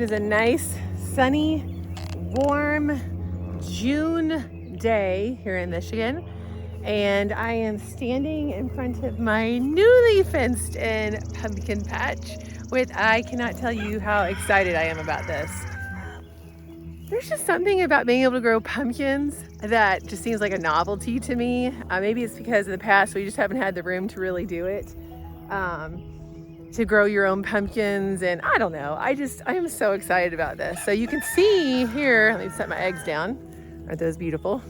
It is a nice, sunny, warm June day here in Michigan, and I am standing in front of my newly fenced in pumpkin patch I cannot tell you how excited I am about this. There's just something about being able to grow pumpkins that just seems like a novelty to me. Maybe it's because in the past we just haven't had the room to really do it, to grow your own pumpkins, and I don't know. I am so excited about this. So you can see here, let me set my eggs down. Aren't those beautiful?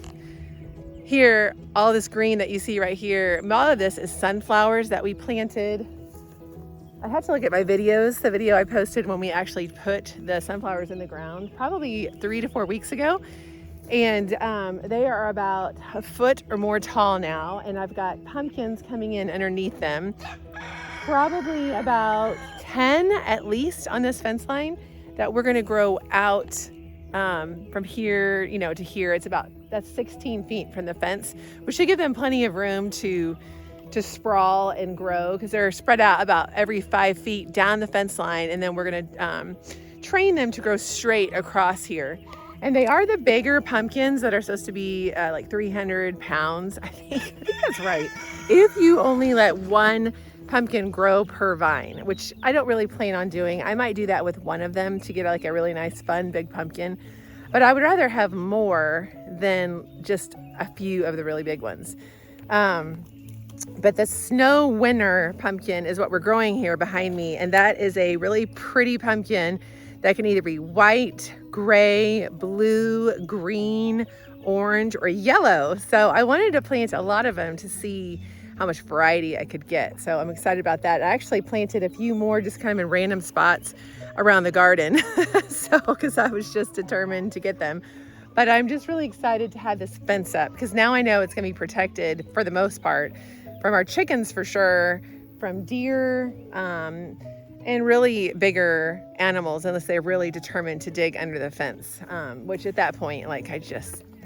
Here, all this green that you see right here, all of this is sunflowers that we planted. I had to look at my videos, the video I posted when we actually put the sunflowers in the ground, probably 3 to 4 weeks ago. And they are about a foot or more tall now. And I've got pumpkins coming in underneath them, probably about 10 at least on this fence line that we're gonna grow out from here, to here. That's 16 feet from the fence, which should give them plenty of room to sprawl and grow, because they're spread out about every 5 feet down the fence line, and then we're gonna train them to grow straight across here. And they are the bigger pumpkins that are supposed to be like 300 pounds. I think that's right. If you only let one pumpkin grow per vine, which I don't really plan on doing. I might do that with one of them to get like a really nice, fun, big pumpkin. But I would rather have more than just a few of the really big ones. But the snow winter pumpkin is what we're growing here behind me. And that is a really pretty pumpkin that can either be white, gray, blue, green, orange, or yellow. So I wanted to plant a lot of them to see how much variety I could get. So I'm excited about that. I actually planted a few more just kind of in random spots around the garden. Because I was just determined to get them. But I'm just really excited to have this fence up, because now I know it's gonna be protected for the most part from our chickens for sure, from deer, and really bigger animals, unless they're really determined to dig under the fence, which at that point,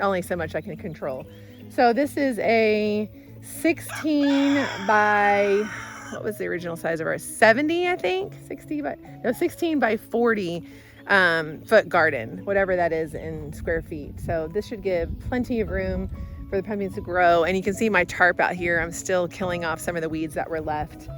only so much I can control. So this is a 16 by, what was the original size of ours? 70, I think, 16 by 40 foot garden, whatever that is in square feet. So this should give plenty of room for the pumpkins to grow. And you can see my tarp out here. I'm still killing off some of the weeds that were left,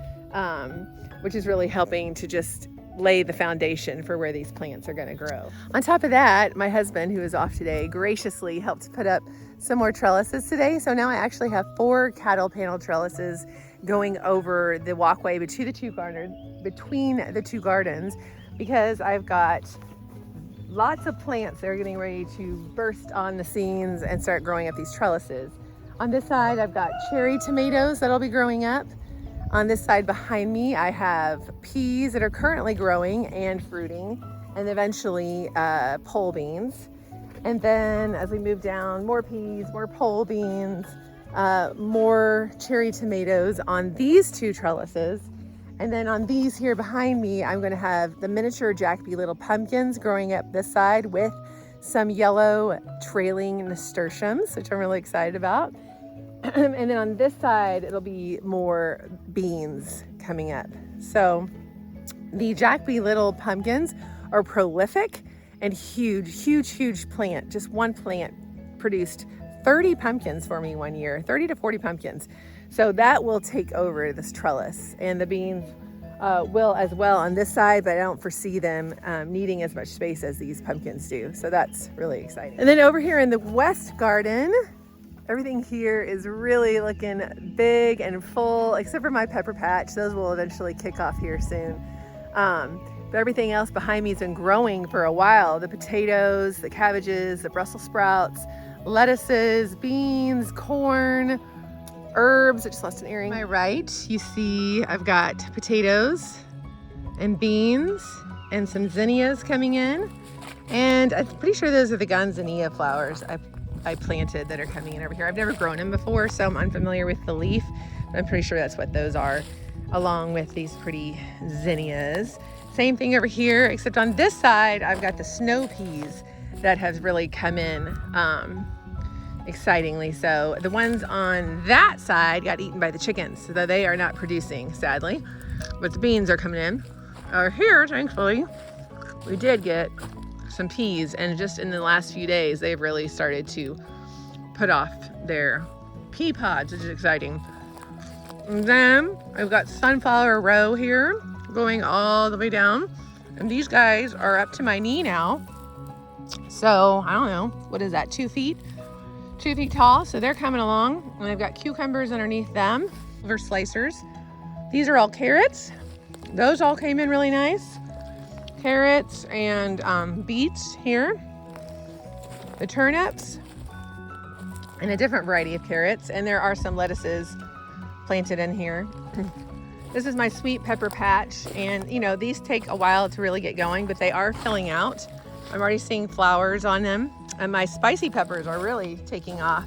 which is really helping to just lay the foundation for where these plants are going to grow. On top of that, my husband, who is off today, graciously helped put up some more trellises today. So now I actually have 4 cattle panel trellises going over the walkway between the two gardens, because I've got lots of plants that are getting ready to burst on the scenes and start growing up these trellises. On this side, I've got cherry tomatoes that'll be growing up. On this side behind me, I have peas that are currently growing and fruiting, and eventually pole beans. And then as we move down, more peas, more pole beans, more cherry tomatoes on these 2 trellises. And then on these here behind me, I'm going to have the miniature Jacoby little pumpkins growing up this side with some yellow trailing nasturtiums, which I'm really excited about. And then on this side, it'll be more beans coming up. So the Jacoby little pumpkins are prolific and huge plant. Just one plant produced 30 pumpkins for me one year, 30 to 40 pumpkins. So that will take over this trellis, and the beans will as well on this side, but I don't foresee them needing as much space as these pumpkins do. So that's really exciting. And then over here in the west garden, everything here is really looking big and full, except for my pepper patch. Those will eventually kick off here soon. But everything else behind me has been growing for a while. The potatoes, the cabbages, the Brussels sprouts, lettuces, beans, corn, herbs. I just lost an earring. On my right, you see I've got potatoes and beans and some zinnias coming in. And I'm pretty sure those are the gonzania flowers I planted that are coming in over here. I've never grown them before, so I'm unfamiliar with the leaf, but I'm pretty sure that's what those are, along with these pretty zinnias. Same thing over here, except on this side, I've got the snow peas that have really come in, excitingly so. The ones on that side got eaten by the chickens, so they are not producing, sadly. But the beans are coming in. Here, thankfully, we did get some peas, and just in the last few days, they've really started to put off their pea pods, which is exciting. And then I've got sunflower row here going all the way down. And these guys are up to my knee now. So I don't know, what is that, 2 feet? 2 feet tall, so they're coming along. And I've got cucumbers underneath them, they're slicers. These are all carrots. Those all came in really nice. Carrots and beets here. The turnips and a different variety of carrots. And there are some lettuces planted in here. This is my sweet pepper patch, and you know, these take a while to really get going, but they are filling out. I'm already seeing flowers on them, and my spicy peppers are really taking off.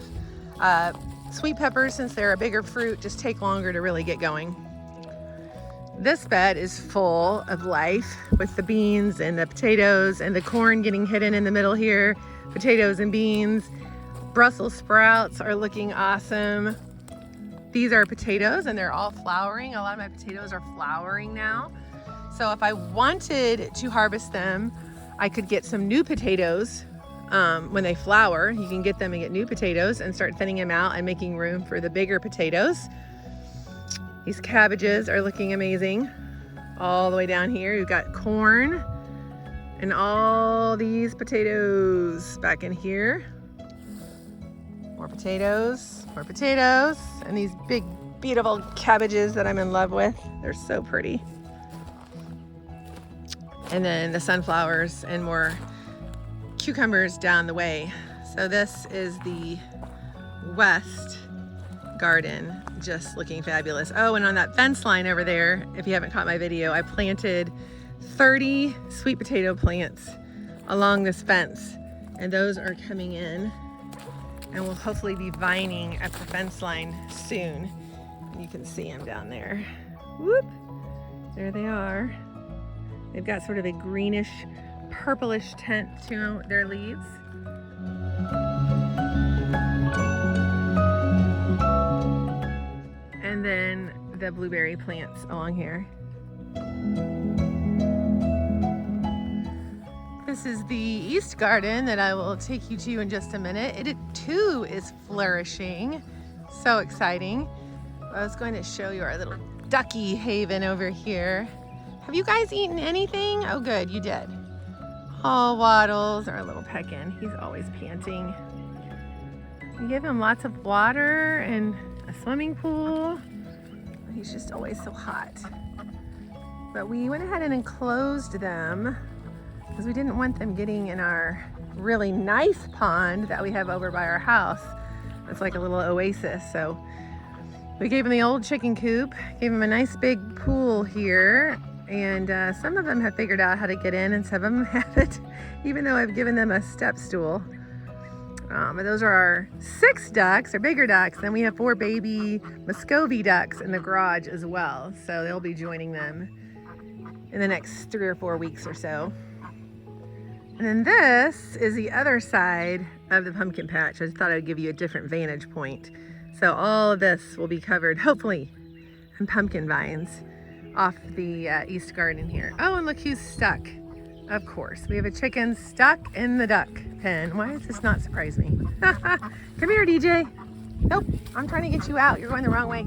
Sweet peppers, since they're a bigger fruit, just take longer to really get going. This bed is full of life with the beans and the potatoes and the corn getting hidden in the middle here. Potatoes and beans. Brussels sprouts are looking awesome. These are potatoes, and they're all flowering. A lot of my potatoes are flowering now. So if I wanted to harvest them, I could get some new potatoes when they flower. You can get them and get new potatoes and start thinning them out and making room for the bigger potatoes. These cabbages are looking amazing. All the way down here, you've got corn and all these potatoes back in here. More potatoes, and these big, beautiful cabbages that I'm in love with. They're so pretty. And then the sunflowers and more cucumbers down the way. So this is the west garden, just looking fabulous. Oh, and on that fence line over there, if you haven't caught my video, I planted 30 sweet potato plants along this fence, and those are coming in. And we'll hopefully be vining at the fence line soon. You can see them down there. Whoop! There they are. They've got sort of a greenish, purplish tint to their leaves. And then the blueberry plants along here. This is the east garden that I will take you to in just a minute. It too is flourishing. So exciting. I was going to show you our little ducky haven over here. Have you guys eaten anything? Oh good, you did. Oh, Waddles, our little peckin. He's always panting. You give him lots of water and a swimming pool. He's just always so hot. But we went ahead and enclosed them because we didn't want them getting in our really nice pond that we have over by our house. It's like a little oasis. So we gave them the old chicken coop, gave them a nice big pool here, and some of them have figured out how to get in and some of them haven't, even though I've given them a step stool. But those are our 6 ducks, or bigger ducks. Then we have 4 baby Muscovy ducks in the garage as well. So they'll be joining them in the next 3 or 4 weeks or so. And then this is the other side of the pumpkin patch. I just thought I'd give you a different vantage point. So all of this will be covered, hopefully, in pumpkin vines off the east garden here. Oh, and look who's stuck. Of course, we have a chicken stuck in the duck pen. Why does this not surprise me? Come here, DJ. Nope, I'm trying to get you out. You're going the wrong way.